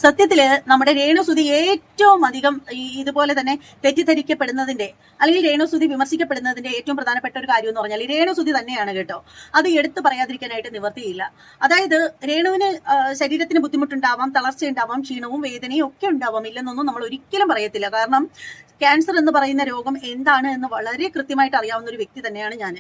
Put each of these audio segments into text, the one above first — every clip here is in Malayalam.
സത്യത്തില് നമ്മുടെ രേണുസുതി ഏറ്റവും അധികം ഇതുപോലെ തന്നെ തെറ്റിദ്ധരിക്കപ്പെടുന്നതിന്റെ അല്ലെങ്കിൽ രേണുസുതി വിമർശിക്കപ്പെടുന്നതിന്റെ ഏറ്റവും പ്രധാനപ്പെട്ട ഒരു കാര്യം എന്ന് പറഞ്ഞാൽ രേണുസുതി തന്നെയാണ് കേട്ടോ. അത് എടുത്തു പറയാതിരിക്കാനായിട്ട് നിവർത്തിയില്ല. അതായത് രേണുവിന് ശരീരത്തിന് ബുദ്ധിമുട്ടുണ്ടാവാം, തളർച്ചയുണ്ടാവാം, ക്ഷീണവും വേദനയും ഒക്കെ ഉണ്ടാവാം, ഇല്ലെന്നൊന്നും നമ്മൾ ഒരിക്കലും പറയത്തില്ല. കാരണം ക്യാൻസർ എന്ന് പറയുന്ന രോഗം എന്താണ് എന്ന് വളരെ കൃത്യമായിട്ട് അറിയാവുന്ന ഒരു വ്യക്തി തന്നെയാണ് ഞാൻ.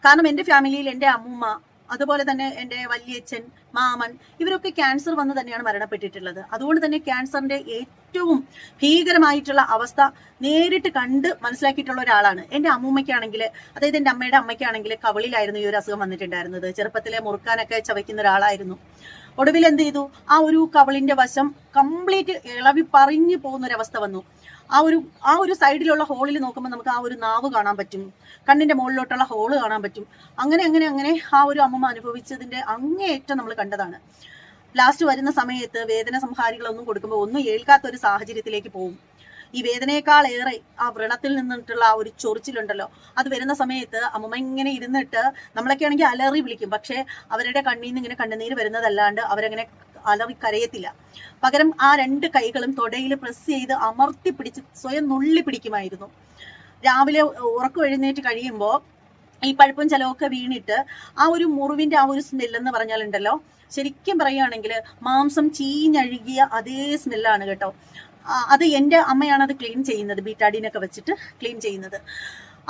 കാരണം എന്റെ ഫാമിലിയിൽ എന്റെ അമ്മൂമ്മ, അതുപോലെ തന്നെ എൻ്റെ വല്യച്ഛൻ, മാമൻ, ഇവരൊക്കെ ക്യാൻസർ വന്ന് തന്നെയാണ് മരണപ്പെട്ടിട്ടുള്ളത്. അതുകൊണ്ട് തന്നെ ക്യാൻസറിന്റെ ഏറ്റവും ഭീകരമായിട്ടുള്ള അവസ്ഥ നേരിട്ട് കണ്ട് മനസ്സിലാക്കിയിട്ടുള്ള ഒരാളാണ്. എൻ്റെ അമ്മൂമ്മയ്ക്കാണെങ്കിൽ, അതായത് എൻ്റെ അമ്മയുടെ അമ്മയ്ക്കാണെങ്കിൽ കവളിലായിരുന്നു ഈ ഒരു അസുഖം വന്നിട്ടുണ്ടായിരുന്നത്. ചെറുപ്പത്തിലെ മുറുക്കാനൊക്കെ ചവയ്ക്കുന്ന ഒരാളായിരുന്നു. ഒടുവിൽ എന്ത് ചെയ്തു, ആ ഒരു കവളിന്റെ വശം കംപ്ലീറ്റ് ഇളവി പറഞ്ഞു പോകുന്നൊരവസ്ഥ വന്നു. ആ ഒരു സൈഡിലുള്ള ഹോളിൽ നോക്കുമ്പോൾ നമുക്ക് ആ ഒരു നാവ് കാണാൻ പറ്റും, കണ്ണിന്റെ മുകളിലോട്ടുള്ള ഹോള് കാണാൻ പറ്റും. അങ്ങനെ ആ ഒരു അമ്മമ്മ അനുഭവിച്ചതിന്റെ അങ്ങേയറ്റം നമ്മൾ കണ്ടതാണ്. ലാസ്റ്റ് വരുന്ന സമയത്ത് വേദന സംഹാരികളൊന്നും കൊടുക്കുമ്പോൾ ഒന്നും ഏൽക്കാത്ത ഒരു സാഹചര്യത്തിലേക്ക് പോകും. ഈ വേദനയേക്കാൾ ഏറെ ആ വ്രണത്തിൽ നിന്നിട്ടുള്ള ആ ഒരു ചൊറിച്ചിലുണ്ടല്ലോ, അത് വരുന്ന സമയത്ത് അമ്മമ്മ ഇങ്ങനെ ഇരുന്നിട്ട്, നമ്മളൊക്കെ ആണെങ്കിൽ അലറി വിളിക്കും, പക്ഷെ അവരുടെ കണ്ണിൽ നിന്ന് ഇങ്ങനെ കണ്ണുനീര് വരുന്നതല്ലാണ്ട് അവരങ്ങനെ അലറി കരയത്തില്ല. പകരം ആ രണ്ട് കൈകളും തൊടയിൽ പ്രസ് ചെയ്ത് അമർത്തി പിടിച്ച് സ്വയം നുള്ളി പിടിക്കുമായിരുന്നു. രാവിലെ ഉറക്കം എഴുന്നേറ്റ് കഴിയുമ്പോൾ ഈ പഴുപ്പും ചെലവൊക്കെ വീണിട്ട് ആ ഒരു മുറിവിന്റെ ആ ഒരു സ്മെല്ലെന്ന് പറഞ്ഞാലുണ്ടല്ലോ, ശരിക്കും പറയുകയാണെങ്കിൽ മാംസം ചീഞ്ഞഴുകിയ അതേ സ്മെല്ലാണ് കേട്ടോ. അത് എൻ്റെ അമ്മയാണ് അത് ക്ലീൻ ചെയ്യുന്നത്, ബീറ്റാഡീനൊക്കെ വെച്ചിട്ട് ക്ലീൻ ചെയ്യുന്നത്.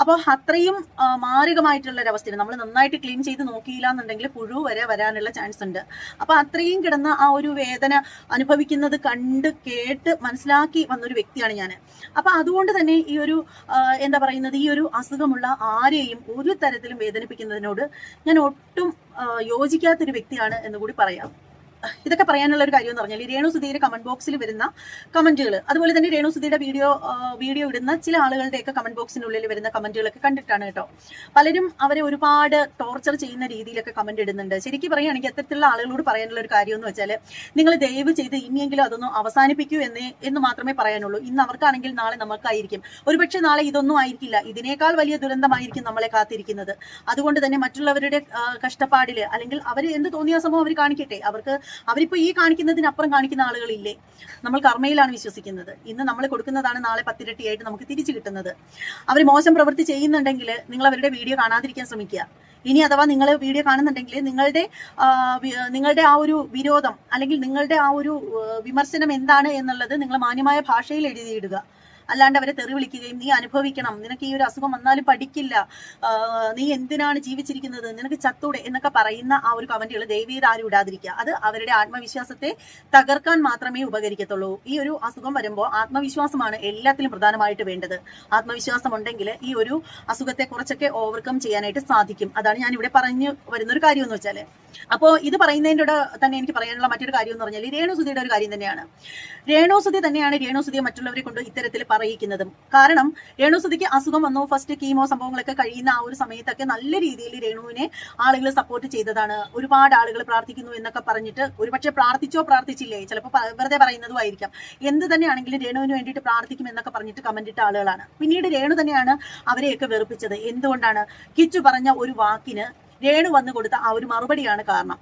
അപ്പോൾ അത്രയും മാരകമായിട്ടുള്ള ഒരവസ്ഥയാണ്. നമ്മൾ നന്നായിട്ട് ക്ലീൻ ചെയ്ത് നോക്കിയില്ല എന്നുണ്ടെങ്കിൽ പുഴു വരെ വരാനുള്ള ചാൻസ് ഉണ്ട്. അപ്പൊ അത്രയും കിടന്ന ആ ഒരു വേദന അനുഭവിക്കുന്നത് കണ്ട് കേട്ട് മനസ്സിലാക്കി വന്നൊരു വ്യക്തിയാണ് ഞാൻ. അപ്പൊ അതുകൊണ്ട് തന്നെ ഈ ഒരു എന്താ പറയുന്നത്, ഈ ഒരു അസുഖമുള്ള ആരെയും ഒരു തരത്തിലും വേദനിപ്പിക്കുന്നതിനോട് ഞാൻ ഒട്ടും യോജിക്കാത്തൊരു വ്യക്തിയാണ് എന്ന് കൂടി പറയാം. ഇതൊക്കെ പറയാനുള്ള ഒരു കാര്യം എന്ന് പറഞ്ഞാൽ രേണുസുധിയുടെ കമന്റ് ബോക്സിൽ വരുന്ന കമന്റുകൾ, അതുപോലെ തന്നെ രേണുസുധിയുടെ വീഡിയോ ഇടുന്ന ചില ആളുകളുടെയൊക്കെ കമന്റ് ബോക്സിനുള്ളിൽ വരുന്ന കമന്റുകളൊക്കെ കണ്ടിട്ടാണ് കേട്ടോ. പലരും അവരെ ഒരുപാട് ടോർച്ചർ ചെയ്യുന്ന രീതിയിലൊക്കെ കമന്റ് ഇടുന്നുണ്ട്. ശരിക്കും പറയുകയാണെങ്കിൽ അത്തരത്തിലുള്ള ആളുകളോട് പറയാനുള്ള ഒരു കാര്യം എന്ന് വെച്ചാൽ, നിങ്ങൾ ദയവ് ചെയ്ത് ഇനിയെങ്കിലും അതൊന്നും അവസാനിപ്പിക്കൂ എന്ന് മാത്രമേ പറയാനുള്ളൂ. ഇന്ന് അവർക്കാണെങ്കിൽ നാളെ നമുക്കായിരിക്കും. ഒരുപക്ഷെ നാളെ ഇതൊന്നും ആയിരിക്കില്ല, ഇതിനേക്കാൾ വലിയ ദുരന്തമായിരിക്കും നമ്മളെ കാത്തിരിക്കുന്നത്. അതുകൊണ്ട് തന്നെ മറ്റുള്ളവരുടെ കഷ്ടപ്പാടില് അല്ലെങ്കിൽ അവർ എന്ത് തോന്നിയ സംഭവം അവർ കാണിക്കട്ടെ. അവരിപ്പോ ഈ കാണിക്കുന്നതിനപ്പുറം കാണിക്കുന്ന ആളുകളില്ലേ? നമ്മൾ കർമ്മയിലാണ് വിശ്വസിക്കുന്നത്. ഇന്ന് നമ്മൾ കൊടുക്കുന്നതാണ് നാളെ 10 ഇരട്ടിയായിട്ട് നമുക്ക് തിരിച്ചു കിട്ടുന്നത്. അവർ മോശം പ്രവൃത്തി ചെയ്യുന്നുണ്ടെങ്കിൽ നിങ്ങൾ അവരുടെ വീഡിയോ കാണാതിരിക്കാൻ ശ്രമിക്കുക. ഇനി അഥവാ നിങ്ങൾ വീഡിയോ കാണുന്നുണ്ടെങ്കിൽ നിങ്ങളുടെ ആ ഒരു വിരോധം അല്ലെങ്കിൽ നിങ്ങളുടെ ആ ഒരു വിമർശനം എന്താണ് എന്നുള്ളത് നിങ്ങൾ മാന്യമായ ഭാഷയിൽ എഴുതിയിടുക. അല്ലാണ്ട് അവരെ തെറി വിളിക്കുകയും നീ അനുഭവിക്കണം, നിനക്ക് ഈ ഒരു അസുഖം വന്നാലും പഠിക്കില്ല, നീ എന്തിനാണ് ജീവിച്ചിരിക്കുന്നത്, നിനക്ക് ചത്തൂടെ എന്നൊക്കെ പറയുന്ന ആ ഒരു കമന്റുകൾ ദയവേത് ആരും ഇടാതിരിക്കുക. അത് അവരുടെ ആത്മവിശ്വാസത്തെ തകർക്കാൻ മാത്രമേ ഉപകരിക്കത്തുള്ളൂ. ഈ ഒരു അസുഖം വരുമ്പോൾ ആത്മവിശ്വാസമാണ് എല്ലാത്തിലും പ്രധാനമായിട്ട് വേണ്ടത്. ആത്മവിശ്വാസം ഉണ്ടെങ്കിൽ ഈ ഒരു അസുഖത്തെ കുറച്ചൊക്കെ ഓവർകം ചെയ്യാനായിട്ട് സാധിക്കും. അതാണ് ഞാൻ ഇവിടെ പറഞ്ഞു വരുന്നൊരു കാര്യം എന്ന് വെച്ചാൽ. അപ്പോൾ ഇത് പറയുന്നതിൻ്റെ തന്നെ എനിക്ക് പറയാനുള്ള മറ്റൊരു കാര്യം എന്ന് പറഞ്ഞാൽ രേണുസുധിയുടെ ഒരു കാര്യം തന്നെയാണ്. രേണുസുധി തന്നെയാണ് രേണുസുധിയെ മറ്റുള്ളവരെ കൊണ്ട് ഇത്തരത്തിൽ പറയിക്കുന്നതും. കാരണം രേണുസുധിക്ക് അസുഖം വന്നു, ഫസ്റ്റ് കീമോ സംഭവങ്ങളൊക്കെ കഴിയുന്ന ആ ഒരു സമയത്തൊക്കെ നല്ല രീതിയിൽ രേണുവിനെ ആളുകൾ സപ്പോർട്ട് ചെയ്തതാണ്. ഒരുപാട് ആളുകൾ പ്രാർത്ഥിക്കുന്നു എന്നൊക്കെ പറഞ്ഞിട്ട്, ഒരുപക്ഷെ പ്രാർത്ഥിച്ചില്ലേ, ചിലപ്പോൾ വെറുതെ പറയുന്നതും ആയിരിക്കാം. എന്ത് തന്നെയാണെങ്കിലും രേണുവിന് വേണ്ടിയിട്ട് പ്രാർത്ഥിക്കും എന്നൊക്കെ പറഞ്ഞിട്ട് കമന്റ് ഇട്ട ആളുകളാണ്. പിന്നീട് രേണു തന്നെയാണ് അവരെയൊക്കെ വെറുപ്പിച്ചത്. എന്തുകൊണ്ടാണ്? കിച്ചു പറഞ്ഞ ഒരു വാക്കിന് രേണു വന്നു കൊടുത്ത ആ ഒരു മറുപടിയാണ് കാരണം.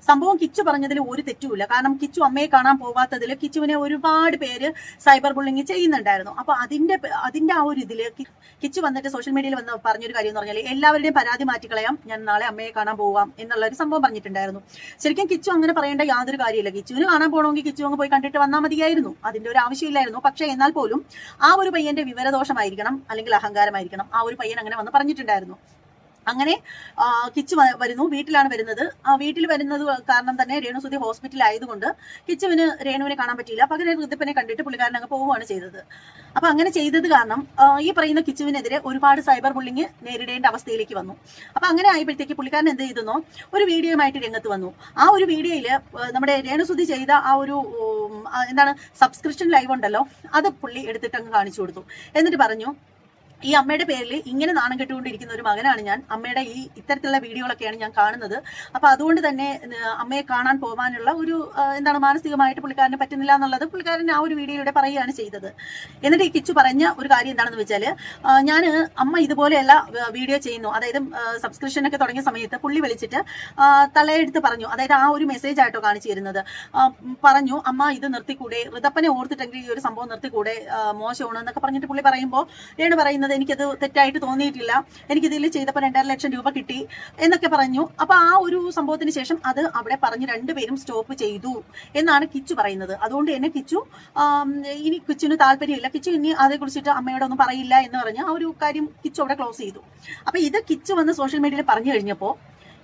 സംഭവം കിച്ചു പറഞ്ഞതിൽ ഒരു തെറ്റുമില്ല. കാരണം കിച്ചു അമ്മയെ കാണാൻ പോവാത്തതിൽ കിച്ചുവിനെ ഒരുപാട് പേര് സൈബർ ബുള്ളിങ് ചെയ്യുന്നുണ്ടായിരുന്നു. അപ്പൊ അതിന്റെ ആ ഒരു ഇതില് കിച്ചു വന്നിട്ട് സോഷ്യൽ മീഡിയയിൽ വന്ന് പറഞ്ഞൊരു കാര്യം എന്ന് പറഞ്ഞാൽ, എല്ലാവരുടെയും പരാതി മാറ്റിക്കളയാം, ഞാൻ നാളെ അമ്മയെ കാണാൻ പോവാം എന്നുള്ള ഒരു സംഭവം പറഞ്ഞിട്ടുണ്ടായിരുന്നു. ശരിക്കും കിച്ചു അങ്ങനെ പറയേണ്ട യാതൊരു കാര്യമില്ല. കിച്ചുവിന് കാണാൻ പോകണമെങ്കിൽ കിച്ചു അങ്ങ് പോയി കണ്ടിട്ട് വന്നാൽ മതിയായിരുന്നു, അതിന്റെ ഒരു ആവശ്യമില്ലായിരുന്നു. പക്ഷെ എന്നാൽ പോലും ആ ഒരു പയ്യന്റെ വിവരദോഷമായിരിക്കണം അല്ലെങ്കിൽ അഹങ്കാരമായിരിക്കണം, ആ ഒരു പയ്യൻ അങ്ങനെ വന്ന് പറഞ്ഞിട്ടുണ്ടായിരുന്നു. അങ്ങനെ കിച്ചു വരുന്നു, വീട്ടിലാണ് വരുന്നത്. ആ വീട്ടിൽ വരുന്നത് കാരണം തന്നെ രേണുസുധി ഹോസ്പിറ്റലിൽ ആയതുകൊണ്ട് കിച്ചുവിന് രേണുവിനെ കാണാൻ പറ്റിയില്ല. പകരം ഋതുപ്പനെ കണ്ടിട്ട് പുള്ളിക്കാരൻ അങ്ങ് പോവുകയാണ് ചെയ്തത്. അപ്പൊ അങ്ങനെ ചെയ്തത് കാരണം ഈ പറയുന്ന കിച്ചുവിനെതിരെ ഒരുപാട് സൈബർ ബുള്ളിങ് നേരിടേണ്ട അവസ്ഥയിലേക്ക് വന്നു. അപ്പൊ അങ്ങനെ ആയപ്പോഴത്തേക്ക് പുള്ളിക്കാരൻ എന്ത് ചെയ്തെന്നോ, ഒരു വീഡിയോയുമായിട്ട് രംഗത്ത് വന്നു. ആ ഒരു വീഡിയോയില് നമ്മുടെ രേണുസുധി ചെയ്ത ആ ഒരു സബ്സ്ക്രിപ്ഷൻ ലൈവ് ഉണ്ടല്ലോ, അത് പുള്ളി എടുത്തിട്ട് അങ്ങ് കാണിച്ചു കൊടുത്തു. എന്നിട്ട് പറഞ്ഞു, ഈ അമ്മയുടെ പേരിൽ ഇങ്ങനെ നാണം കെട്ടുകൊണ്ടിരിക്കുന്ന ഒരു മകനാണ് ഞാൻ. അമ്മയുടെ ഈ ഇത്തരത്തിലുള്ള വീഡിയോകളൊക്കെയാണ് ഞാൻ കാണുന്നത്. അപ്പൊ അതുകൊണ്ട് തന്നെ അമ്മയെ കാണാൻ പോകാനുള്ള ഒരു എന്താണ് മാനസികമായിട്ട് പുള്ളിക്കാരന് പറ്റുന്നില്ല എന്നുള്ളത് പുള്ളിക്കാരൻ ആ ഒരു വീഡിയോയിലൂടെ പറയുകയാണ് ചെയ്തത്. എന്നിട്ട് ഈ കിച്ചു പറഞ്ഞ ഒരു കാര്യം എന്താണെന്ന് വെച്ചാൽ, ഞാൻ അമ്മ ഇതുപോലെയല്ല വീഡിയോ ചെയ്യുന്നു, അതായത് സബ്സ്ക്രിപ്ഷൻ ഒക്കെ തുടങ്ങിയ സമയത്ത് പുള്ളി വിളിച്ചിട്ട് തലയെടുത്ത് പറഞ്ഞു, അതായത് ആ ഒരു മെസ്സേജ് ആയിട്ടോ കാണിച്ചു തരുന്നത്, പറഞ്ഞു അമ്മ ഇത് നിർത്തിക്കൂടെ, ഋതപ്പനെ ഓർത്തിട്ടെങ്കിൽ ഈ ഒരു സംഭവം നിർത്തിക്കൂടെ, മോശമാണ് എന്നൊക്കെ പറഞ്ഞിട്ട് പുള്ളി പറയുമ്പോൾ രേണു പറയുന്നത് എനിക്കത് തെറ്റായിട്ട് തോന്നിയിട്ടില്ല, എനിക്കിതിൽ ചെയ്തപ്പോൾ 2.5 ലക്ഷം രൂപ കിട്ടി എന്നൊക്കെ പറഞ്ഞു. അപ്പൊ ആ ഒരു സംഭവത്തിന് ശേഷം അത് അവിടെ പറഞ്ഞ് രണ്ടുപേരും സ്റ്റോപ്പ് ചെയ്തു എന്നാണ് കിച്ചു പറയുന്നത്. അതുകൊണ്ട് തന്നെ കിച്ചു ഇനി കിച്ചുവിന് താല്പര്യമില്ല, കിച്ചു ഇനി അതേക്കുറിച്ചിട്ട് അമ്മയോടൊന്നും പറയില്ല എന്ന് പറഞ്ഞ് ആ ഒരു കാര്യം കിച്ചു അവിടെ ക്ലോസ് ചെയ്തു. അപ്പൊ ഇത് കിച്ചു വന്ന് സോഷ്യൽ മീഡിയയിൽ പറഞ്ഞു കഴിഞ്ഞപ്പോൾ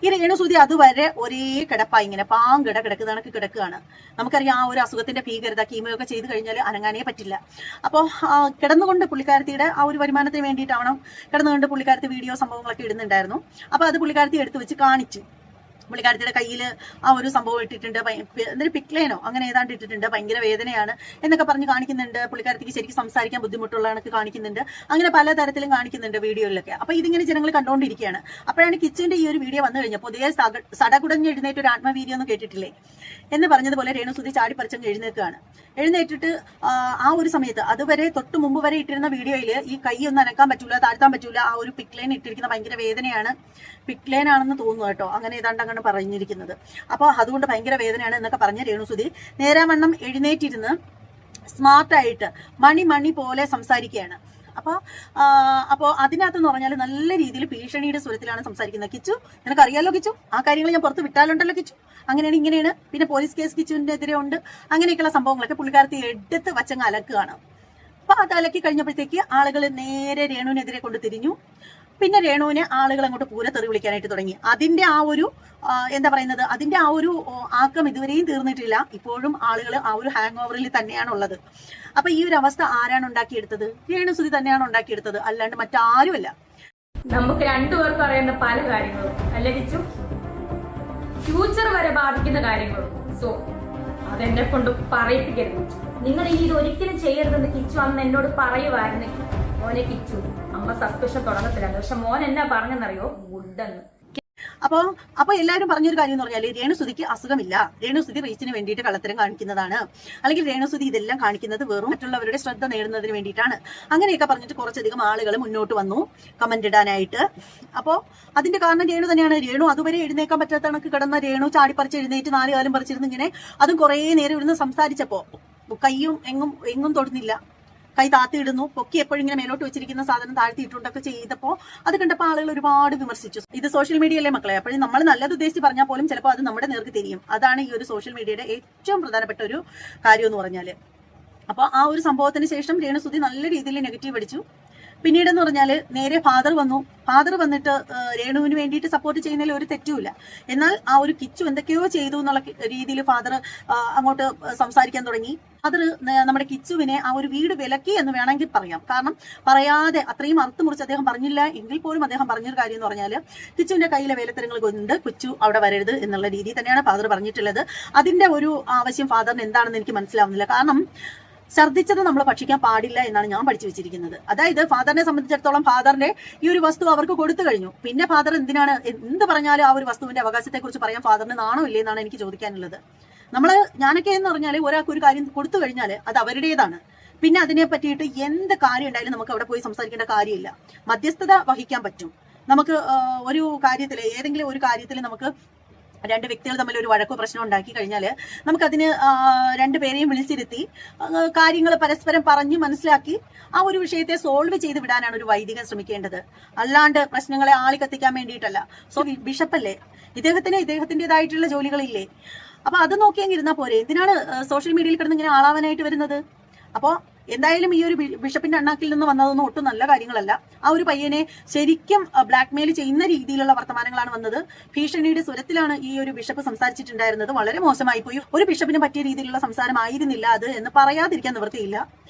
ഈ രേണുസുതി അതുവരെ ഒരേ കിടപ്പായി ഇങ്ങനെ പാങ്കിട കിടക്കുന്നതൊക്കെ കിടക്കുകയാണ്. നമുക്കറിയാം ആ ഒരു അസുഖത്തിന്റെ ഭീകരത, കീമയൊക്കെ ചെയ്ത് കഴിഞ്ഞാൽ അനങ്ങാനേ പറ്റില്ല. അപ്പോൾ കിടന്നുകൊണ്ട് പുള്ളിക്കാരത്തിയുടെ ആ ഒരു വരുമാനത്തിന് വേണ്ടിയിട്ടാണോ കിടന്നുകൊണ്ട് പുള്ളിക്കാരത്തി വീഡിയോ സംഭവങ്ങളൊക്കെ ഇടുന്നുണ്ടായിരുന്നു. അപ്പോൾ അത് പുള്ളിക്കാരത്തി എടുത്തു വെച്ച് കാണിച്ചു. പുള്ളിക്കാരത്തിയുടെ കയ്യിൽ ആ ഒരു സംഭവം ഇട്ടിട്ടുണ്ട്, എന്തൊരു പിക്ലേനോ അങ്ങനെ ഏതാണ്ട് ഇട്ടിട്ടുണ്ട്, ഭയങ്കര വേദനയാണ് എന്നൊക്കെ പറഞ്ഞ് കാണിക്കുന്നുണ്ട്. പുള്ളിക്കാരത്തിക്ക് ശരിക്കും സംസാരിക്കാൻ ബുദ്ധിമുട്ടുള്ള കണക്ക് കാണിക്കുന്നുണ്ട്. അങ്ങനെ പലതരത്തിലും കാണിക്കുന്നുണ്ട് വീഡിയോയിലൊക്കെ. അപ്പൊ ഇതിങ്ങനെ ജനങ്ങൾ കണ്ടുകൊണ്ടിരിക്കുകയാണ്. അപ്പോഴാണ് കിച്ചുവിന്റെ ഈ ഒരു വീഡിയോ വന്നു കഴിഞ്ഞപ്പോൾ ഇതേ സടകുടഞ്ഞ് എഴുന്നേറ്റ് ഒരു ആത്മവീര്യം ഒന്നും കേട്ടിട്ടില്ലേ എന്ന് പറഞ്ഞതുപോലെ രേണുസുതി ചാടിപ്പറിച്ചങ്ങ് എഴുന്നേൽക്കുകയാണ്. എഴുന്നേറ്റിട്ട് ആ ഒരു സമയത്ത് അതുവരെ തൊട്ട് മുമ്പ് വരെ ഇട്ടിരുന്ന വീഡിയോയിൽ ഈ കൈ ഒന്നും അനക്കാൻ പറ്റൂല, താഴ്ത്താൻ പറ്റൂല, ആ ഒരു പിക്ലേൻ ഇട്ടിരിക്കുന്ന ഭയങ്കര വേദനയാണ്, പിക്ലേൻ ആണെന്ന് തോന്നുന്നു കേട്ടോ, അങ്ങനെ ഏതാണ്ട് അങ്ങനെ പറഞ്ഞിരിക്കുന്നത്. അപ്പോൾ അതുകൊണ്ട് ഭയങ്കര വേദനയാണ് എന്നൊക്കെ പറഞ്ഞ രേണുസുതി നേരാവണ്ണം എഴുന്നേറ്റിരുന്ന് സ്മാർട്ടായിട്ട് മണി പോലെ സംസാരിക്കുകയാണ്. അപ്പോൾ അതിനകത്തെന്ന് പറഞ്ഞാൽ നല്ല രീതിയിൽ ഭീഷണിയുടെ സ്വരത്തിലാണ് സംസാരിക്കുന്നത്. കിച്ചു നിനക്കറിയാലോ കിച്ചു, ആ കാര്യങ്ങൾ ഞാൻ പുറത്ത് വിട്ടാലുണ്ടല്ലോ കിച്ചു, അങ്ങനെയാണ് ഇങ്ങനെയാണ്, പിന്നെ പോലീസ് കേസ് കിച്ചുവിന്റെ എതിരെ ഉണ്ട്, അങ്ങനെയൊക്കെയുള്ള സംഭവങ്ങളൊക്കെ പുള്ളിക്കാരത്തി എടുത്ത് വച്ചങ്ങ് അലക്കുകയാണ്. അപ്പൊ അത് അലക്കി കഴിഞ്ഞപ്പോഴത്തേക്ക് ആളുകൾ നേരെ രേണുവിനെതിരെ കൊണ്ട് തിരിഞ്ഞു. പിന്നെ രേണുവിനെ ആളുകൾ അങ്ങോട്ട് പൂര തെറി വിളിക്കാനായിട്ട് തുടങ്ങി. അതിന്റെ ആ ഒരു എന്താ പറയുന്നത്, അതിന്റെ ആ ഒരു ആക്കം ഇതുവരെയും തീർന്നിട്ടില്ല. ഇപ്പോഴും ആളുകൾ ആ ഒരു ഹാങ് ഓവറിൽ തന്നെയാണ് ഉള്ളത്. അപ്പൊ ഈ ഒരു അവസ്ഥ ആരാണ് ഉണ്ടാക്കിയെടുത്തത്? രേണുസുതി തന്നെയാണ് ഉണ്ടാക്കിയെടുത്തത്, അല്ലാണ്ട് മറ്റാരുമല്ല. നമുക്ക് രണ്ടുപേർക്കും അറിയുന്ന പല കാര്യങ്ങളും അല്ലെ കിച്ചു, ഫ്യൂച്ചർ വരെ ബാധിക്കുന്ന കാര്യങ്ങളും. സോ അതെന്നെ കൊണ്ട് പറയിപ്പിക്കരുത്. നിങ്ങൾ ഇനി ഇത് ഒരിക്കലും ചെയ്യരുതെന്ന് കിച്ചു അന്ന് എന്നോട് പറയുമായിരുന്നെങ്കിൽ, മോനെ കിച്ചു അമ്മ സസ്പെഷൻ തുടങ്ങത്തില്ല, പക്ഷെ മോൻ എന്നാ പറഞ്ഞെന്നറിയോ, ഗുഡെന്ന്. അപ്പൊ എല്ലാവരും പറഞ്ഞൊരു കാര്യം എന്ന് പറഞ്ഞാൽ രേണുസുതിക്ക് അസുഖമില്ല, രേണുസുതി റീച്ചിന് വേണ്ടിയിട്ട് കള്ളത്തരം കാണിക്കുന്നതാണ്, അല്ലെങ്കിൽ രേണുസുതി ഇതെല്ലാം കാണിക്കുന്നത് വെറും മറ്റുള്ളവരുടെ ശ്രദ്ധ നേടുന്നതിന് വേണ്ടിയിട്ടാണ്, അങ്ങനെയൊക്കെ പറഞ്ഞിട്ട് കുറച്ചധികം ആളുകൾ മുന്നോട്ട് വന്നു കമന്റ് ഇടാനായിട്ട്. അപ്പോൾ അതിന്റെ കാരണം രേണു തന്നെയാണ്. രേണു അതുവരെ എഴുന്നേക്കാൻ പറ്റാത്ത കണക്ക് കിടന്ന രേണു ചാടിപ്പറിച്ച് എഴുന്നേറ്റ് 4 കാലം പറിച്ചിരുന്നു ഇങ്ങനെ അതും കുറേ നേരം ഇരുന്ന് സംസാരിച്ചപ്പോ കയ്യും എങ്ങും തൊടുന്നില്ല, കൈ താത്തിയിടുന്നു, പൊക്കി എപ്പോഴും ഇങ്ങനെ മേലോട്ട് വെച്ചിരിക്കുന്ന സാധനം താഴ്ത്തിയിട്ടുണ്ടൊക്കെ ചെയ്തപ്പോൾ അത് കണ്ടപ്പോൾ ആളുകൾ ഒരുപാട് വിമർശിച്ചു. ഇത് സോഷ്യൽ മീഡിയയിലെ മക്കളെ, അപ്പോഴും നമ്മൾ നല്ലത് ഉദ്ദേശിച്ച് പറഞ്ഞാൽ പോലും ചിലപ്പോൾ അത് നമ്മുടെ നേർക്ക് തിരിയും. അതാണ് ഈ ഒരു സോഷ്യൽ മീഡിയയുടെ ഏറ്റവും പ്രധാനപ്പെട്ട ഒരു കാര്യം എന്ന് പറഞ്ഞാൽ. അപ്പോൾ ആ ഒരു സംഭവത്തിന് ശേഷം രേണുസുതി നല്ല രീതിയിൽ നെഗറ്റീവ് അടിച്ചു. പിന്നീടെന്ന് പറഞ്ഞാൽ നേരെ ഫാദർ വന്നിട്ട് രേണുവിന് വേണ്ടിയിട്ട് സപ്പോർട്ട് ചെയ്യുന്നതിൽ ഒരു തെറ്റുമില്ല. എന്നാൽ ആ ഒരു കിച്ചു എന്തൊക്കെയോ ചെയ്തു എന്നുള്ള രീതിയിൽ ഫാദർ അങ്ങോട്ട് സംസാരിക്കാൻ തുടങ്ങി. ഫാദർ നമ്മുടെ കിച്ചുവിനെ ആ ഒരു വീട് വിലക്കി എന്ന് വേണമെങ്കിൽ പറയാം. കാരണം പറയാതെ അത്രയും അറുത്ത് മുറിച്ച് അദ്ദേഹം പറഞ്ഞില്ല എങ്കിൽ പോലും അദ്ദേഹം പറഞ്ഞൊരു കാര്യം എന്ന് പറഞ്ഞാൽ കിച്ചുവിന്റെ കയ്യിലെ വേലത്തരങ്ങൾ കൊണ്ട് കൊച്ചു അവിടെ വരരുത് എന്നുള്ള രീതിയിൽ തന്നെയാണ് ഫാദർ പറഞ്ഞിട്ടുള്ളത്. അതിന്റെ ഒരു ആവശ്യം ഫാദറിന് എന്താണെന്ന് എനിക്ക് മനസ്സിലാവുന്നില്ല. കാരണം ഛർദ്ദിച്ചത് നമ്മൾ ഭക്ഷിക്കാൻ പാടില്ല എന്നാണ് ഞാൻ പഠിച്ചു വെച്ചിരിക്കുന്നത്. അതായത് ഫാദറിനെ സംബന്ധിച്ചിടത്തോളം ഫാദറിന്റെ ഈ ഒരു വസ്തു അവർക്ക് കൊടുത്തു കഴിഞ്ഞു. പിന്നെ ഫാദർ എന്ത് പറഞ്ഞാലും ആ ഒരു വസ്തുവിന്റെ അവകാശത്തെ കുറിച്ച് പറയാൻ ഫാദറിന് നാണോ ഇല്ലേ എന്നാണ് എനിക്ക് ചോദിക്കാനുള്ളത്. ഞാനൊക്കെ എന്ന് പറഞ്ഞാൽ ഒരാൾക്ക് ഒരു കാര്യം കൊടുത്തു കഴിഞ്ഞാൽ അത് അവരുടേതാണ്. പിന്നെ അതിനെ പറ്റിയിട്ട് എന്ത് കാര്യം ഉണ്ടായാലും നമുക്ക് അവിടെ പോയി സംസാരിക്കേണ്ട കാര്യമില്ല. മധ്യസ്ഥത വഹിക്കാൻ പറ്റും. നമുക്ക് ഒരു കാര്യത്തിൽ ഏതെങ്കിലും ഒരു കാര്യത്തിൽ നമുക്ക് രണ്ട് വ്യക്തികൾ തമ്മിൽ ഒരു വഴക്കോ പ്രശ്നം ഉണ്ടാക്കി കഴിഞ്ഞാൽ നമുക്കതിന് രണ്ടുപേരെയും വിളിച്ചിരുത്തി കാര്യങ്ങൾ പരസ്പരം പറഞ്ഞു മനസ്സിലാക്കി ആ ഒരു വിഷയത്തെ സോൾവ് ചെയ്ത് വിടാനാണ് ഒരു വൈദികൻ ശ്രമിക്കേണ്ടത്, അല്ലാണ്ട് പ്രശ്നങ്ങളെ ആളി കത്തിക്കാൻ വേണ്ടിയിട്ടല്ല. സോ ബിഷപ്പല്ലേ, ഇദ്ദേഹത്തിൻ്റെതായിട്ടുള്ള ജോലികളില്ലേ, അപ്പൊ അത് നോക്കിയെങ്കിരുന്നാൽ പോരെ, എന്തിനാണ് സോഷ്യൽ മീഡിയയിൽ കിടന്ന് ഇങ്ങനെ ആളാവാനായിട്ട് വരുന്നത്? അപ്പോൾ എന്തായാലും ഈ ഒരു ബിഷപ്പിന്റെ അണ്ണാക്കിൽ നിന്ന് വന്നതൊന്നും ഒട്ടും നല്ല കാര്യങ്ങളല്ല. ആ ഒരു പയ്യനെ ശരിക്കും ബ്ലാക്ക്മെയിൽ ചെയ്യുന്ന രീതിയിലുള്ള വർത്തമാനങ്ങളാണ് വന്നത്. ഭീഷണിയുടെ സ്വരത്തിലാണ് ഈ ഒരു ബിഷപ്പ് സംസാരിച്ചിട്ടുണ്ടായിരുന്നത്. വളരെ മോശമായി പോയി. ഒരു ബിഷപ്പിന് പറ്റിയ രീതിയിലുള്ള സംസാരമായിരുന്നില്ല അത് എന്ന് പറയാതിരിക്കാൻ നിവൃത്തിയില്ല.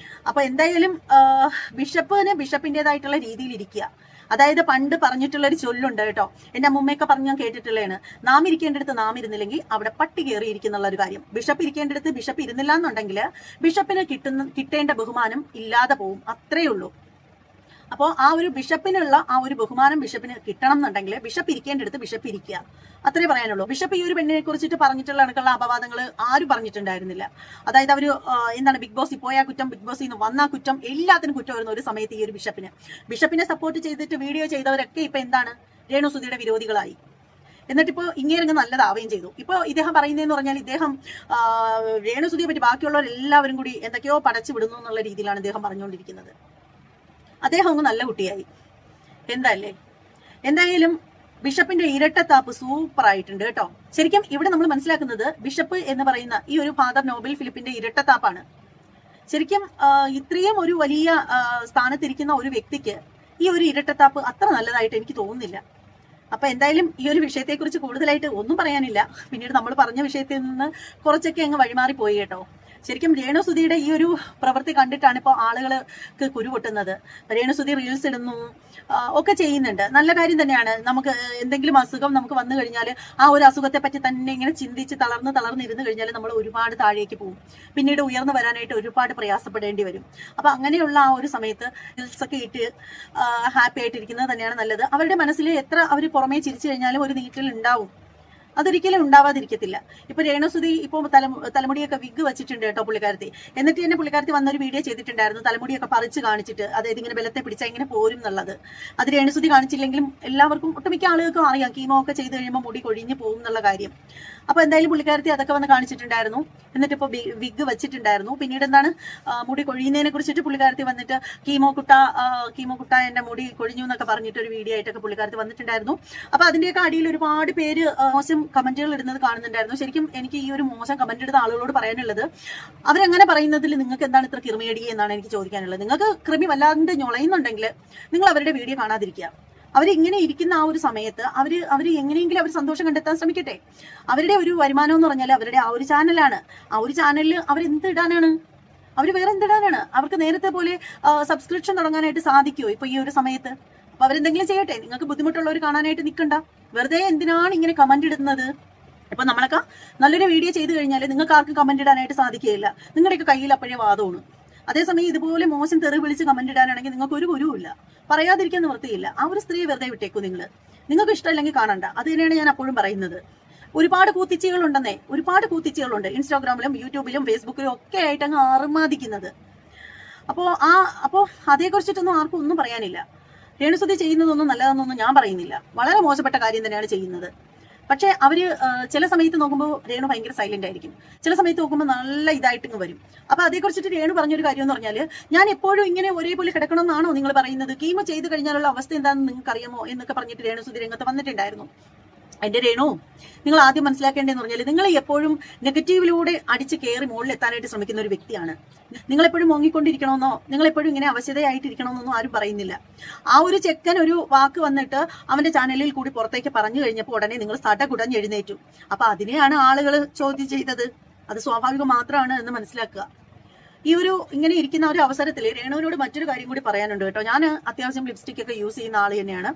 അപ്പൊ എന്തായാലും ബിഷപ്പിന്റേതായിട്ടുള്ള രീതിയിൽ ഇരിക്കുക. അതായത് പണ്ട് പറഞ്ഞിട്ടുള്ള ഒരു ചൊല്ലുണ്ട് കേട്ടോ, എന്റെ അമ്മൂമ്മയൊക്കെ പറഞ്ഞ് ഞാൻ കേട്ടിട്ടുള്ളതാണ്, നാം ഇരിക്കേണ്ടടുത്ത് നാം ഇരുന്നില്ലെങ്കിൽ അവിടെ പട്ടി കയറിയിരിക്കുന്നുള്ള ഒരു കാര്യം. ബിഷപ്പ് ഇരിക്കേണ്ടടുത്ത് ബിഷപ്പ് ഇരുന്നില്ല എന്നുണ്ടെങ്കിൽ ബിഷപ്പിന് കിട്ടേണ്ട ബഹുമാനം ഇല്ലാതെ പോവും, അത്രേ ഉള്ളൂ. അപ്പോൾ ആ ഒരു ബിഷപ്പിനുള്ള ആ ഒരു ബഹുമാനം ബിഷപ്പിന് കിട്ടണം എന്നുണ്ടെങ്കിൽ ബിഷപ്പ് ഇരിക്കേണ്ടടുത്ത് ബിഷപ്പ് ഇരിക്കുക, അത്രേ പറയാനുള്ളൂ. ബിഷപ്പ് ഈ ഒരു പെണ്ണിനെ കുറിച്ചിട്ട് പറഞ്ഞിട്ടുള്ള കണക്കുള്ള അപവാദങ്ങൾ ആരും പറഞ്ഞിട്ടുണ്ടായിരുന്നില്ല. അതായത് അവർ എന്താണ് ബിഗ് ബോസിൽ പോയാൽ കുറ്റം, ബിഗ് ബോസിൽ നിന്ന് വന്നാ കുറ്റം, എല്ലാത്തിനും കുറ്റം വരുന്ന ഒരു സമയത്ത് ഈ ഒരു ബിഷപ്പിനെ സപ്പോർട്ട് ചെയ്തിട്ട് വീഡിയോ ചെയ്തവരൊക്കെ ഇപ്പൊ എന്താണ് രേണുസുധിയുടെ വിരോധികളായി. എന്നിട്ടിപ്പോ ഇങ്ങേരങ്ങ് നല്ലതാവുകയും ചെയ്തു. ഇപ്പൊ ഇദ്ദേഹം പറയുന്നതെന്ന് പറഞ്ഞാൽ ഇദ്ദേഹം രേണുസുധിയെ പറ്റി ബാക്കിയുള്ളവരെല്ലാവരും കൂടി എന്തൊക്കെയോ പടച്ചു വിടുന്നു എന്നുള്ള രീതിയിലാണ് ഇദ്ദേഹം പറഞ്ഞുകൊണ്ടിരിക്കുന്നത്. അദ്ദേഹം അങ്ങ് നല്ല കുട്ടിയായി. എന്തായാലും ബിഷപ്പിന്റെ ഇരട്ടത്താപ്പ് സൂപ്പർ ആയിട്ടുണ്ട് കേട്ടോ. ശരിക്കും ഇവിടെ നമ്മൾ മനസ്സിലാക്കുന്നത് ബിഷപ്പ് എന്ന് പറയുന്ന ഈ ഒരു ഫാദർ നോബൽ ഫിലിപ്പിന്റെ ഇരട്ടത്താപ്പാണ്. ശരിക്കും ഇത്രയും ഒരു വലിയ സ്ഥാനത്തിരിക്കുന്ന ഒരു വ്യക്തിക്ക് ഈ ഒരു ഇരട്ടത്താപ്പ് അത്ര നല്ലതായിട്ട് എനിക്ക് തോന്നുന്നില്ല. അപ്പൊ എന്തായാലും ഈ ഒരു വിഷയത്തെക്കുറിച്ച് കൂടുതലായിട്ട് ഒന്നും പറയാനില്ല. പിന്നീട് നമ്മൾ പറഞ്ഞ വിഷയത്തിൽ നിന്ന് കുറച്ചൊക്കെ അങ്ങ് വഴിമാറിപ്പോയി കേട്ടോ. ശരിക്കും രേണുസുധിയുടെ ഈ ഒരു പ്രവൃത്തി കണ്ടിട്ടാണ് ഇപ്പോൾ ആളുകൾക്ക് കുരുപൊട്ടുന്നത്. രേണുസുധി റീൽസ് ഇടുന്നു ഒക്കെ ചെയ്യുന്നുണ്ട്, നല്ല കാര്യം തന്നെയാണ്. നമുക്ക് എന്തെങ്കിലും അസുഖം നമുക്ക് വന്നു കഴിഞ്ഞാൽ ആ ഒരു അസുഖത്തെ പറ്റി തന്നെ ഇങ്ങനെ ചിന്തിച്ച് തളർന്നിരുന്നു കഴിഞ്ഞാൽ നമ്മൾ ഒരുപാട് താഴേക്ക് പോകും. പിന്നീട് ഉയർന്നു വരാനായിട്ട് ഒരുപാട് പ്രയാസപ്പെടേണ്ടി വരും. അപ്പൊ അങ്ങനെയുള്ള ആ ഒരു സമയത്ത് റീൽസ് ഒക്കെ ഇട്ട് ഹാപ്പി ആയിട്ടിരിക്കുന്നത് തന്നെയാണ് നല്ലത്. അവരുടെ മനസ്സിൽ എത്ര അവർ പുറമേ ചിരിച്ചു കഴിഞ്ഞാലും ഒരു നീറ്റൽ ഉണ്ടാവും, അതൊരിക്കലും ഉണ്ടാവാതിരിക്കത്തില്ല. ഇപ്പൊ രേണുസുധി ഇപ്പൊ തലമുടിയൊക്കെ വിഗ് വെച്ചിട്ടുണ്ട് കേട്ടോ പുള്ളിക്കാരത്തി. എന്നിട്ട് തന്നെ പുള്ളിക്കാരത്തി വന്നൊരു വീഡിയോ ചെയ്തിട്ടുണ്ടായിരുന്നു, തലമുടിയൊക്കെ പറിച്ച് കാണിച്ചിട്ട്, അതായത് ഇങ്ങനെ ബലത്തെ പിടിച്ചാൽ ഇങ്ങനെ പോരും എന്നുള്ളത്. അത് രേണുസുധി കാണിച്ചില്ലെങ്കിലും എല്ലാവർക്കും ഒട്ടുമിക്ക ആളുകൾക്കും അറിയാം കീമോ ഒക്കെ ചെയ്ത് കഴിയുമ്പോൾ മുടി കൊഴിഞ്ഞ് പോകും എന്നുള്ള കാര്യം. അപ്പൊ എന്തായാലും പുള്ളിക്കാരത്തി അതൊക്കെ വന്ന് കാണിച്ചിട്ടുണ്ടായിരുന്നു. എന്നിട്ട് ഇപ്പൊ വിഗ് വെച്ചിട്ടുണ്ടായിരുന്നു. പിന്നീട് എന്താണ് മുടി കൊഴിയുന്നതിനെ കുറിച്ചിട്ട് പുള്ളിക്കാരത്തി വന്നിട്ട് കീമോ കുട്ട എന്റെ മുടി കൊഴിഞ്ഞു എന്നൊക്കെ പറഞ്ഞിട്ട് ഒരു വീഡിയോ ആയിട്ടൊക്കെ പുള്ളിക്കാരത്തി വന്നിട്ടുണ്ടായിരുന്നു. അപ്പൊ അതിന്റെയൊക്കെ അടിയിൽ ഒരുപാട് പേര് മോശം കമന്റുകൾ ഇടുന്നത് കാണുന്നുണ്ടായിരുന്നു. ശരിക്കും എനിക്ക് ഈ ഒരു മോശം കമന്റ് ഇടുന്ന ആളുകളോട് പറയാനുള്ളത്, അവരങ്ങനെ പറയുന്നതിൽ നിങ്ങൾക്ക് എന്താണ് ഇത്ര കൃമിയടി എന്നാണ് എനിക്ക് ചോദിക്കാനുള്ളത്. നിങ്ങൾക്ക് കൃമി വല്ലാണ്ട് ഞൊളയുന്നുണ്ടെങ്കിൽ നിങ്ങൾ അവരുടെ വീഡിയോ കാണാതിരിക്കുക. അവരിങ്ങനെ ഇരിക്കുന്ന ആ ഒരു സമയത്ത് അവര് എങ്ങനെയെങ്കിലും അവർ സന്തോഷം കണ്ടെത്താൻ ശ്രമിക്കട്ടെ. അവരുടെ ഒരു വരുമാനം എന്ന് പറഞ്ഞാൽ അവരുടെ ആ ഒരു ചാനലാണ്. ആ ഒരു ചാനലിൽ അവരെന്ത് ഇടാനാണ്, അവർ വേറെ എന്തിടാനാണ്? അവർക്ക് നേരത്തെ പോലെ സബ്സ്ക്രിപ്ഷൻ തുടങ്ങാനായിട്ട് സാധിക്കുമോ ഇപ്പൊ ഈ ഒരു സമയത്ത്? അപ്പൊ അവരെന്തെങ്കിലും ചെയ്യട്ടെ. നിങ്ങൾക്ക് ബുദ്ധിമുട്ടുള്ളവർ കാണാനായിട്ട് നിൽക്കണ്ട. വെറുതെ എന്തിനാണ് ഇങ്ങനെ കമന്റ് ഇടുന്നത്? ഇപ്പൊ നമ്മളൊക്കെ നല്ലൊരു വീഡിയോ ചെയ്ത് കഴിഞ്ഞാൽ നിങ്ങൾക്ക് ആർക്കും കമന്റ് ഇടാനായിട്ട് സാധിക്കുകയില്ല. നിങ്ങളുടെയൊക്കെ കയ്യിൽ അപ്പോഴേ വാദമാണ്. അതേസമയം ഇതുപോലെ മോശം തെറി വിളിച്ച് കമന്റ് ഇടാനാണെങ്കിൽ നിങ്ങൾക്ക് ഒരു ഗുരുവില്ല, പറയാതിരിക്കാൻ നിവൃത്തിയില്ല. ആ ഒരു സ്ത്രീയെ വെറുതെ വിട്ടേക്കൂ. നിങ്ങൾക്ക് ഇഷ്ടമില്ലെങ്കിൽ കാണണ്ട. അത് തന്നെയാണ് ഞാൻ അപ്പോഴും പറയുന്നത്. ഒരുപാട് കൂത്തിച്ചികളുണ്ടെന്നേ, ഒരുപാട് കൂത്തിച്ചികളുണ്ട് ഇൻസ്റ്റാഗ്രാമിലും യൂട്യൂബിലും ഫേസ്ബുക്കിലും ഒക്കെ ആയിട്ട് അങ്ങ് അറുമാദിക്കുന്നത്. അപ്പോ അതേക്കുറിച്ചിട്ടൊന്നും ആർക്കും ഒന്നും പറയാനില്ല. രേണുസുധി ചെയ്യുന്നതൊന്നും നല്ലതെന്നൊന്നും ഞാൻ പറയുന്നില്ല. വളരെ മോശപ്പെട്ട കാര്യം തന്നെയാണ് ചെയ്യുന്നത്. പക്ഷെ അവര് ചില സമയത്ത് നോക്കുമ്പോൾ രേണു ഭയങ്കര സൈലന്റ് ആയിരിക്കും, ചില സമയത്ത് നോക്കുമ്പോൾ നല്ല ഇതായിട്ടിങ്ങ് വരും. അപ്പൊ അതേക്കുറിച്ചിട്ട് രേണു പറഞ്ഞൊരു കാര്യം എന്ന് പറഞ്ഞാൽ, ഞാൻ എപ്പോഴും ഇങ്ങനെ ഒരേപോലെ കിടക്കണമെന്നാണോ നിങ്ങൾ പറയുന്നത്? കീമോ ചെയ്ത് കഴിഞ്ഞാലുള്ള അവസ്ഥ എന്താണെന്ന് നിങ്ങൾക്ക് അറിയാമോ എന്നൊക്കെ പറഞ്ഞിട്ട് രേണുസുധി രംഗത്ത് വന്നിട്ടുണ്ടായിരുന്നു. എന്റെ രേണു, നിങ്ങൾ ആദ്യം മനസ്സിലാക്കേണ്ടതെന്ന് പറഞ്ഞാൽ, നിങ്ങൾ എപ്പോഴും നെഗറ്റീവിലൂടെ അടിച്ച് കയറി മുകളിൽ എത്താനായിട്ട് ശ്രമിക്കുന്ന ഒരു വ്യക്തിയാണ്. നിങ്ങളെപ്പോഴും മോങ്ങിക്കൊണ്ടിരിക്കണമെന്നോ നിങ്ങളെപ്പോഴും ഇങ്ങനെ അവശതയായിട്ടിരിക്കണമെന്നൊന്നും ആരും പറയുന്നില്ല. ആ ഒരു ചെക്കൻ ഒരു വാക്ക് വന്നിട്ട് അവന്റെ ചാനലിൽ കൂടി പുറത്തേക്ക് പറഞ്ഞു കഴിഞ്ഞപ്പോൾ ഉടനെ നിങ്ങൾ സടകുടഞ്ഞ് എഴുന്നേറ്റു. അപ്പൊ അതിനെയാണ് ആളുകൾ ചോദ്യം ചെയ്തത്. അത് സ്വാഭാവികം മാത്രമാണ് എന്ന് മനസ്സിലാക്കുക. ഈ ഒരു ഇങ്ങനെ ഇരിക്കുന്ന ഒരു അവസരത്തിൽ രേണുവിനോട് മറ്റൊരു കാര്യം കൂടി പറയാനുണ്ട് കേട്ടോ. ഞാൻ അത്യാവശ്യം ലിപ്സ്റ്റിക് ഒക്കെ യൂസ് ചെയ്യുന്ന ആൾ തന്നെയാണ്.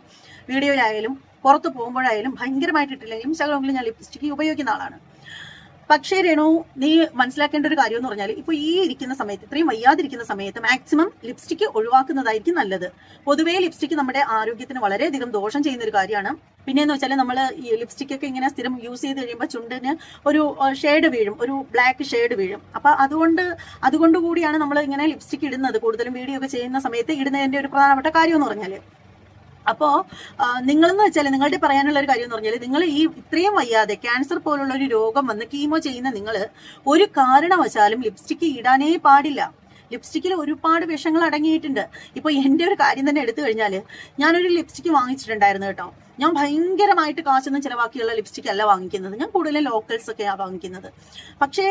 വീഡിയോയിലായാലും പുറത്ത് പോകുമ്പോഴായാലും ഭയങ്കരമായിട്ടിട്ടില്ലെങ്കിലും ശകലമെങ്കിലും ഞാൻ ലിപ്സ്റ്റിക് ഉപയോഗിക്കുന്ന ആളാണ്. പക്ഷേ രേണു, നീ മനസ്സിലാക്കേണ്ട ഒരു കാര്യം എന്ന് പറഞ്ഞാൽ, ഇപ്പൊ ഈ ഇരിക്കുന്ന സമയത്ത്, ഇത്രയും വയ്യാതിരിക്കുന്ന സമയത്ത് മാക്സിമം ലിപ്സ്റ്റിക് ഒഴിവാക്കുന്നതായിരിക്കും നല്ലത്. പൊതുവേ ലിപ്സ്റ്റിക് നമ്മുടെ ആരോഗ്യത്തിന് വളരെയധികം ദോഷം ചെയ്യുന്ന ഒരു കാര്യമാണ്. പിന്നെയെന്ന് വെച്ചാൽ നമ്മൾ ഈ ലിപ്സ്റ്റിക് ഒക്കെ ഇങ്ങനെ സ്ഥിരം യൂസ് ചെയ്ത് കഴിയുമ്പോൾ ചുണ്ടിന് ഒരു ഷെയ്ഡ് വീഴും, ഒരു ബ്ലാക്ക് ഷെയ്ഡ് വീഴും. അപ്പൊ അതുകൊണ്ട് കൂടിയാണ് നമ്മൾ ഇങ്ങനെ ലിപ്സ്റ്റിക് ഇടുന്നത്. കൂടുതലും വീഡിയോ ഒക്കെ ചെയ്യുന്ന സമയത്ത് ഇടുന്നതിന്റെ ഒരു പ്രധാനപ്പെട്ട കാര്യം എന്ന് പറഞ്ഞാൽ, അപ്പോ നിങ്ങളെന്ന് വെച്ചാൽ നിങ്ങളുടെ പറയാനുള്ള ഒരു കാര്യം എന്ന് പറഞ്ഞാൽ, നിങ്ങൾ ഈ ഇത്രയും വയ്യാതെ ക്യാൻസർ പോലുള്ള ഒരു രോഗം വന്ന് കീമോ ചെയ്യുന്ന നിങ്ങൾ ഒരു കാരണവശാലും ലിപ്സ്റ്റിക് ഇടാനേ പാടില്ല. ലിപ്സ്റ്റിക്കിൽ ഒരുപാട് വിഷങ്ങൾ അടങ്ങിയിട്ടുണ്ട്. ഇപ്പൊ എന്റെ ഒരു കാര്യം തന്നെ എടുത്തു കഴിഞ്ഞാൽ, ഞാനൊരു ലിപ്സ്റ്റിക് വാങ്ങിച്ചിട്ടുണ്ടായിരുന്നു കേട്ടോ. ഞാൻ ഭയങ്കരമായിട്ട് കാശൊന്നും ചിലവാക്കിയുള്ള ലിപ്സ്റ്റിക് അല്ല വാങ്ങിക്കുന്നത്. ഞാൻ കൂടുതലും ലോക്കൽസ് ഒക്കെയാണ് വാങ്ങിക്കുന്നത്. പക്ഷേ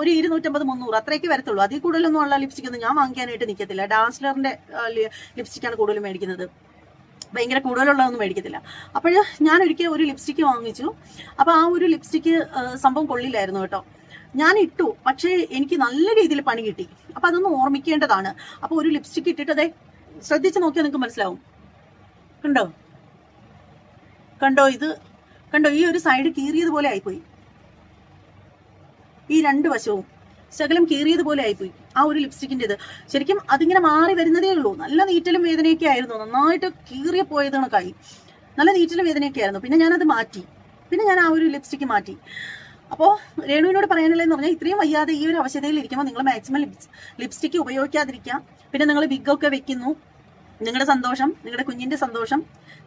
ഒരു 250-300 അത്രയൊക്കെ വരത്തുള്ളൂ. അതിൽ കൂടുതലൊന്നും ഉള്ള ലിപ്സ്റ്റിക് ഒന്നും ഞാൻ വാങ്ങിക്കാനായിട്ട് നിൽക്കത്തില്ല. ഡാസ്ലറിന്റെ ലിപ്സ്റ്റിക്കാണ് കൂടുതലും മേടിക്കുന്നത്. ഭയങ്കര കൂടുതലുള്ളതൊന്നും മേടിക്കത്തില്ല. അപ്പോൾ ഞാൻ ഒരിക്കൽ ഒരു ലിപ്സ്റ്റിക്ക് വാങ്ങിച്ചു. അപ്പൊ ആ ഒരു ലിപ്സ്റ്റിക്ക് സംഭവം കൊള്ളില്ലായിരുന്നു കേട്ടോ. ഞാൻ ഇട്ടു, പക്ഷേ എനിക്ക് നല്ല രീതിയിൽ പണി കിട്ടി. അപ്പൊ അതൊന്നും ഓർമ്മിക്കേണ്ടതാണ്. അപ്പൊ ഒരു ലിപ്സ്റ്റിക്ക് ഇട്ടിട്ട് അതെ ശ്രദ്ധിച്ച് നോക്കിയാൽ നിങ്ങൾക്ക് മനസ്സിലാവും. കണ്ടോ ഈ ഒരു സൈഡ് കീറിയതുപോലെ ആയിപ്പോയി. ഈ രണ്ട് വശവും ശകലം കീറിയതുപോലെ ആയിപ്പോയി. ആ ഒരു ലിപ്സ്റ്റിക്കിൻ്റെ ഇത് ശരിക്കും അതിങ്ങനെ മാറി വരുന്നതേ ഉള്ളൂ. നല്ല നീറ്റലും വേദനയൊക്കെ ആയിരുന്നു, നന്നായിട്ട് കീറിയ പോയത് കണക്കായി, നല്ല നീറ്റലും വേദനയൊക്കെ ആയിരുന്നു. പിന്നെ ഞാനത് മാറ്റി, പിന്നെ ഞാൻ ആ ഒരു ലിപ്സ്റ്റിക്ക് മാറ്റി. അപ്പോൾ രേണുവിനോട് പറയാനുള്ളതെന്ന് പറഞ്ഞാൽ ഇത്രയും വയ്യാതെ ഈ ഒരു അവസ്ഥയിൽ ഇരിക്കുമ്പോൾ നിങ്ങൾ മാക്സിമം ലിപ്സ്റ്റിക്ക് ഉപയോഗിക്കാതിരിക്കുക. പിന്നെ നിങ്ങൾ വിഗൊക്കെ വെക്കുന്നു, നിങ്ങളുടെ സന്തോഷം, നിങ്ങളുടെ കുഞ്ഞിന്റെ സന്തോഷം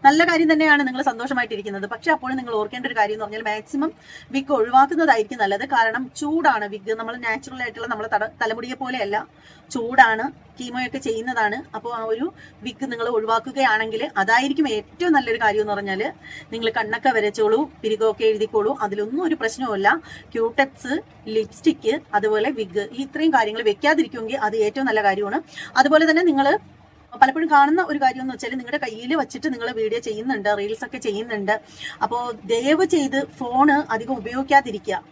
നല്ല കാര്യം തന്നെയാണ്, നിങ്ങൾ സന്തോഷമായിട്ടിരിക്കുന്നത്. പക്ഷെ അപ്പോഴും നിങ്ങൾ ഓർക്കേണ്ട ഒരു കാര്യം എന്ന് പറഞ്ഞാൽ മാക്സിമം വിഗ് ഒഴിവാക്കുന്നതായിരിക്കും നല്ലത്. കാരണം ചൂടാണ് വിഗ്, നമ്മൾ നാച്ചുറൽ ആയിട്ടുള്ള നമ്മളെ തലമുടിയെ പോലെയല്ല, ചൂടാണ്, കീമോയൊക്കെ ചെയ്യുന്നതാണ്. അപ്പോൾ ആ ഒരു വിഗ് നിങ്ങൾ ഒഴിവാക്കുകയാണെങ്കിൽ അതായിരിക്കും ഏറ്റവും നല്ലൊരു കാര്യം എന്ന് പറഞ്ഞാൽ. നിങ്ങൾ കണ്ണൊക്കെ വരച്ചോളൂ, പിരികൊക്കെ എഴുതിക്കോളൂ, അതിലൊന്നും ഒരു പ്രശ്നവുമില്ല. ക്യൂടെക്സ്, ലിപ്സ്റ്റിക്ക്, അതുപോലെ വിഗ്, ഈ ഇത്രയും കാര്യങ്ങൾ വെക്കാതിരിക്കുമെങ്കിൽ അത് ഏറ്റവും നല്ല കാര്യമാണ്. അതുപോലെ തന്നെ നിങ്ങൾ പലപ്പോഴും കാണുന്ന ഒരു കാര്യം എന്ന് വെച്ചാൽ നിങ്ങളുടെ കയ്യിൽ വെച്ചിട്ട് നിങ്ങൾ വീഡിയോ ചെയ്യുന്നുണ്ട്, റീൽസ് ഒക്കെ ചെയ്യുന്നുണ്ട്. അപ്പോൾ ദയവ് ചെയ്ത് ഫോണ് അധികം ഉപയോഗിക്കാതിരിക്കുക.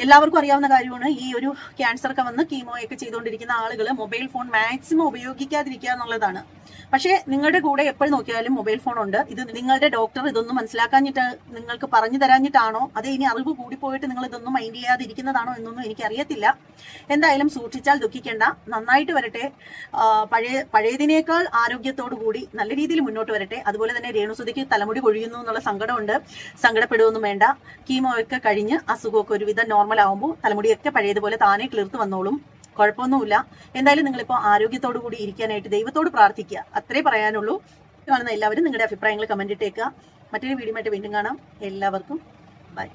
എല്ലാവർക്കും അറിയാവുന്ന കാര്യമാണ്, ഈ ഒരു ക്യാൻസർ ഒക്കെ വന്ന് കീമോയൊക്കെ ചെയ്തുകൊണ്ടിരിക്കുന്ന ആളുകൾ മൊബൈൽ ഫോൺ മാക്സിമം ഉപയോഗിക്കാതിരിക്കുക എന്നുള്ളതാണ്. പക്ഷേ നിങ്ങളുടെ കൂടെ എപ്പോഴും നോക്കിയാലും മൊബൈൽ ഫോൺ ഉണ്ട്. ഇത് നിങ്ങളുടെ ഡോക്ടർ ഇതൊന്നും മനസ്സിലാക്കാഞ്ഞിട്ട് നിങ്ങൾക്ക് പറഞ്ഞു തരാഞ്ഞിട്ടാണോ, അതേ ഇനി അറിവ് കൂടിപ്പോയിട്ട് നിങ്ങൾ ഇതൊന്നും മൈൻഡ് ചെയ്യാതിരിക്കുന്നതാണോ എന്നൊന്നും എനിക്കറിയത്തില്ല. എന്തായാലും സൂക്ഷിച്ചാൽ ദുഃഖിക്കേണ്ട, നന്നായിട്ട് വരട്ടെ, പഴയതിനേക്കാൾ ആരോഗ്യത്തോടു കൂടി നല്ല രീതിയിൽ മുന്നോട്ട് വരട്ടെ. അതുപോലെ തന്നെ രേണുസുതിക്ക് തലമുടി കൊഴിയുന്നു എന്നുള്ള സങ്കടമുണ്ട്, സങ്കടപ്പെടുകയൊന്നും വേണ്ട. കീമോ ഒക്കെ കഴിഞ്ഞ് അസുഖമൊക്കെ ഒരുവിധം നോർമൽ ആകുമ്പോൾ തലമുടിയൊക്കെ പഴയതുപോലെ താനെ കിളിർത്ത് വന്നോളും, കുഴപ്പമൊന്നുമില്ല. എന്തായാലും നിങ്ങളിപ്പോൾ ആരോഗ്യത്തോടു കൂടി ഇരിക്കാനായിട്ട് ദൈവത്തോട് പ്രാർത്ഥിക്കുക, അത്രേ പറയാനുള്ളൂ. കാണുന്ന എല്ലാവരും നിങ്ങളുടെ അഭിപ്രായങ്ങൾ കമന്റ് ഇട്ടേക്കുക. മറ്റൊരു വീഡിയോ ആയിട്ട് വീണ്ടും കാണാം. എല്ലാവർക്കും ബൈ.